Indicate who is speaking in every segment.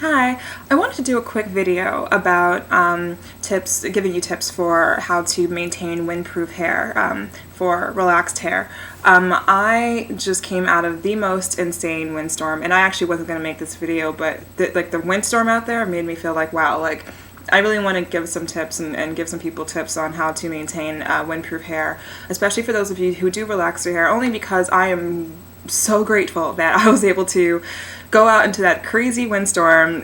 Speaker 1: Hi, I wanted to do a quick video about giving you tips for how to maintain windproof hair for relaxed hair. I just came out of the most insane windstorm, and I actually wasn't going to make this video, but the windstorm out there made me feel like, wow, like I really want to give some tips and give some people tips on how to maintain windproof hair, especially for those of you who do relax your hair, only because I am so grateful that I was able to go out into that crazy windstorm,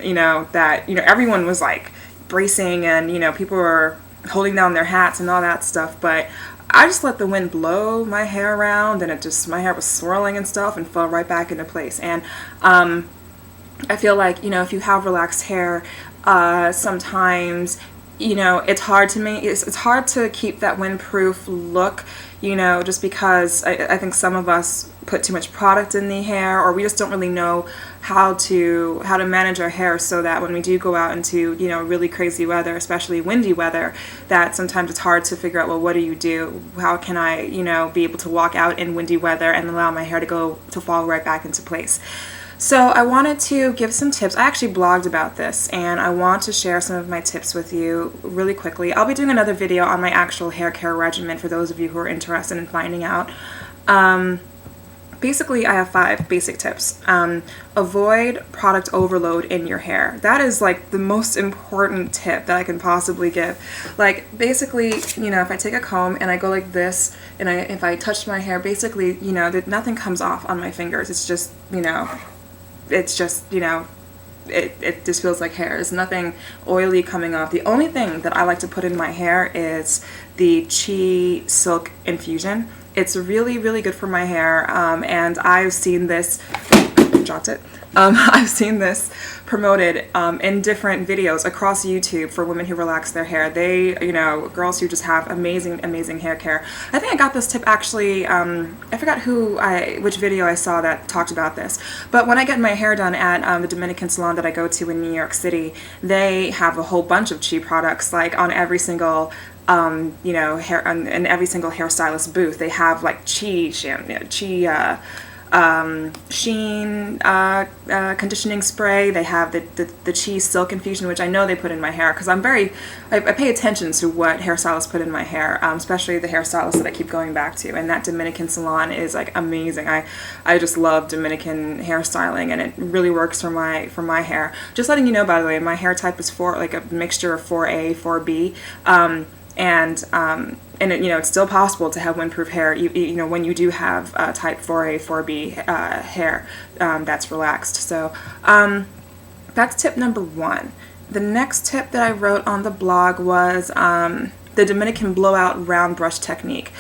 Speaker 1: that, everyone was like bracing and, people were holding down their hats and all that stuff. But I just let the wind blow my hair around, and my hair was swirling and stuff and fell right back into place. And I feel like, if you have relaxed hair, sometimes it's hard to it's hard to keep that windproof look, just because I think some of us put too much product in the hair, or we just don't really know how to manage our hair, so that when we do go out into really crazy weather, especially windy weather, that sometimes it's hard to figure out, well, what do you do? How can I be able to walk out in windy weather and allow my hair to fall right back into place? So I wanted to give some tips. I actually blogged about this, and I want to share some of my tips with you really quickly. I'll be doing another video on my actual hair care regimen for those of you who are interested in finding out. Basically, I have 5 basic tips. Avoid product overload in your hair. That is like the most important tip that I can possibly give. Like, basically, if I take a comb and I go like this, and if I touch my hair, basically, nothing comes off on my fingers. It's just, it just feels like hair. There's nothing oily coming off. The only thing that I like to put in my hair is the Chi Silk Infusion. It's really, really good for my hair, and I've seen this, dropped it, I've seen this promoted in different videos across YouTube for women who relax their hair. They, girls who just have amazing, amazing hair care. I think I got this tip actually, I forgot which video I saw that talked about this, but when I get my hair done at the Dominican salon that I go to in New York City, they have a whole bunch of Chi products, like on every single hair in every single hairstylist booth. They have like Chi Sheen conditioning spray. They have the Chi Silk Infusion, which I know they put in my hair, because I pay attention to what hairstylists put in my hair, especially the hairstylists that I keep going back to. And that Dominican salon is like amazing. I just love Dominican hairstyling, and it really works for my hair. Just letting you know, by the way, my hair type is a mixture of 4A, 4B. And it's still possible to have windproof hair, when you do have type 4A, 4B hair that's relaxed. So that's tip number 1. The next tip that I wrote on the blog was the Dominican blowout round brush technique.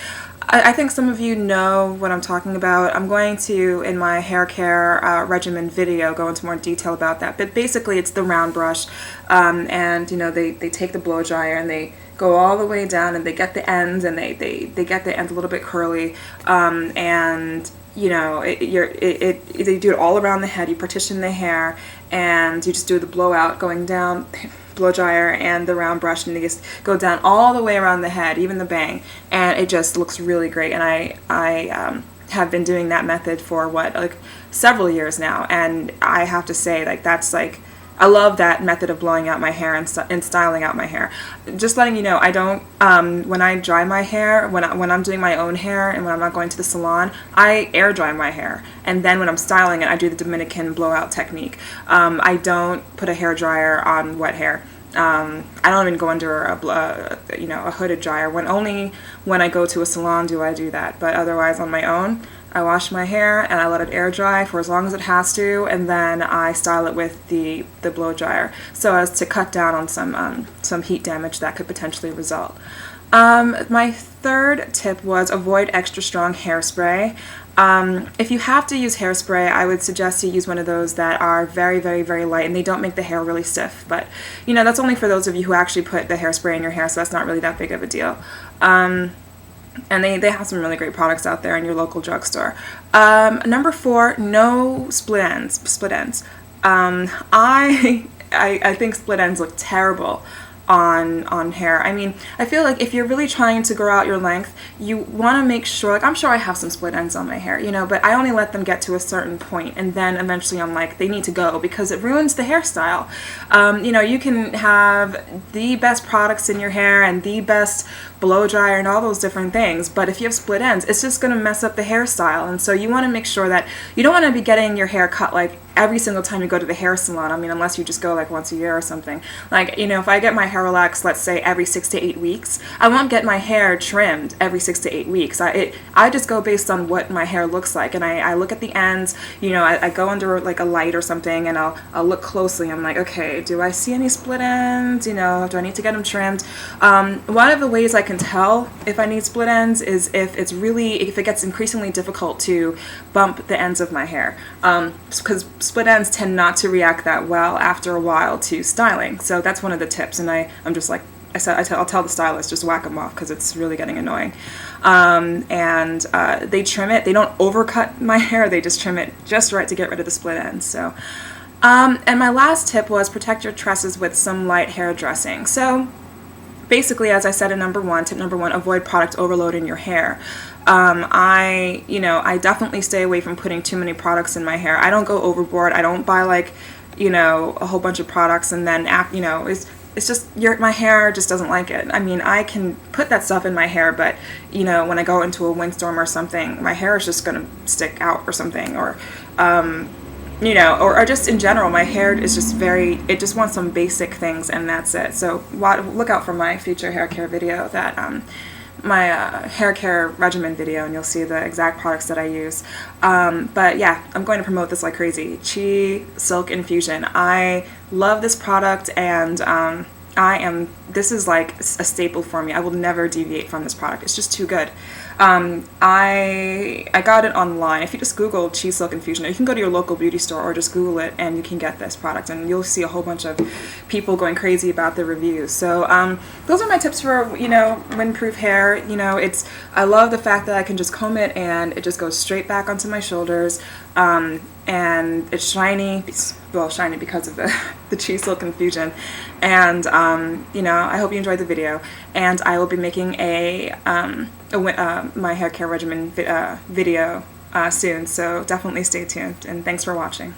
Speaker 1: I think some of you know what I'm talking about. I'm going to, in my hair care regimen video, go into more detail about that. But basically, it's the round brush, and they take the blow dryer and they go all the way down, and they get the ends, and they get the ends a little bit curly, and they do it all around the head. You partition the hair, and you just do the blowout going down, blow dryer and the round brush, and they just go down all the way around the head, even the bang, and it just looks really great. And I have been doing that method for several years now, and I have to say, I love that method of blowing out my hair and styling out my hair. Just letting you know, I don't, when I dry my hair, when I'm doing my own hair and when I'm not going to the salon, I air dry my hair. And then when I'm styling it, I do the Dominican blowout technique. I don't put a hair dryer on wet hair. I don't even go under a hooded dryer. Only when I go to a salon do I do that. But otherwise, on my own, I wash my hair and I let it air dry for as long as it has to, and then I style it with the blow dryer, so as to cut down on some heat damage that could potentially result. My third tip was avoid extra strong hairspray. If you have to use hairspray, I would suggest you use one of those that are very, very, very light, and they don't make the hair really stiff. But that's only for those of you who actually put the hairspray in your hair, so that's not really that big of a deal. And they have some really great products out there in your local drugstore. Number 4, no split ends. I think split ends look terrible on hair. I mean, I feel like if you're really trying to grow out your length, you want to make sure, like, I'm sure I have some split ends on my hair, you know, but I only let them get to a certain point, and then eventually I'm like, they need to go, because it ruins the hairstyle. You know, you can have the best products in your hair and the best blow dryer and all those different things, but if you have split ends, it's just going to mess up the hairstyle. And so you want to make sure that you don't want to be getting your hair cut like every single time you go to the hair salon. I mean, unless you just go like once a year or something. Like, you know, if I get my hair relaxed, let's say every 6 to 8 weeks, I won't get my hair trimmed every 6 to 8 weeks. I just go based on what my hair looks like, and I look at the ends. You know, I go under like a light or something, and I'll look closely. I'm like, okay, do I see any split ends? You know, do I need to get them trimmed? One of the ways I can tell if I need split ends is if it gets increasingly difficult to bump the ends of my hair, because split ends tend not to react that well after a while to styling. So that's one of the tips, and I'm just like I'll tell the stylist, just whack them off, because it's really getting annoying. They trim it. They don't overcut my hair. They just trim it just right to get rid of the split ends. So, and my last tip was protect your tresses with some light hair dressing. So basically, as I said in tip number one, avoid product overload in your hair. I definitely stay away from putting too many products in my hair. I don't go overboard. I don't buy like, you know, a whole bunch of products and then it's just my hair just doesn't like it. I mean, I can put that stuff in my hair, but you know, when I go into a windstorm or something, my hair is just gonna stick out or something, or you know, or just in general, my hair is just it just wants some basic things, and that's it. So look out for my future hair care video, my hair care regimen video, and you'll see the exact products that I use. But yeah, I'm going to promote this like crazy. Chi Silk Infusion. I love this product, and this is like a staple for me. I will never deviate from this product. It's just too good. I got it online. If you just Google Chi Silk Infusion, or you can go to your local beauty store or just Google it, and you can get this product, and you'll see a whole bunch of people going crazy about the reviews. So those are my tips for, you know, windproof hair. You know, I love the fact that I can just comb it and it just goes straight back onto my shoulders. And it's shiny, well, shiny because of the Chi Silk Infusion. And you know, I hope you enjoyed the video, and I will be making my hair care regimen video soon, so definitely stay tuned, and thanks for watching.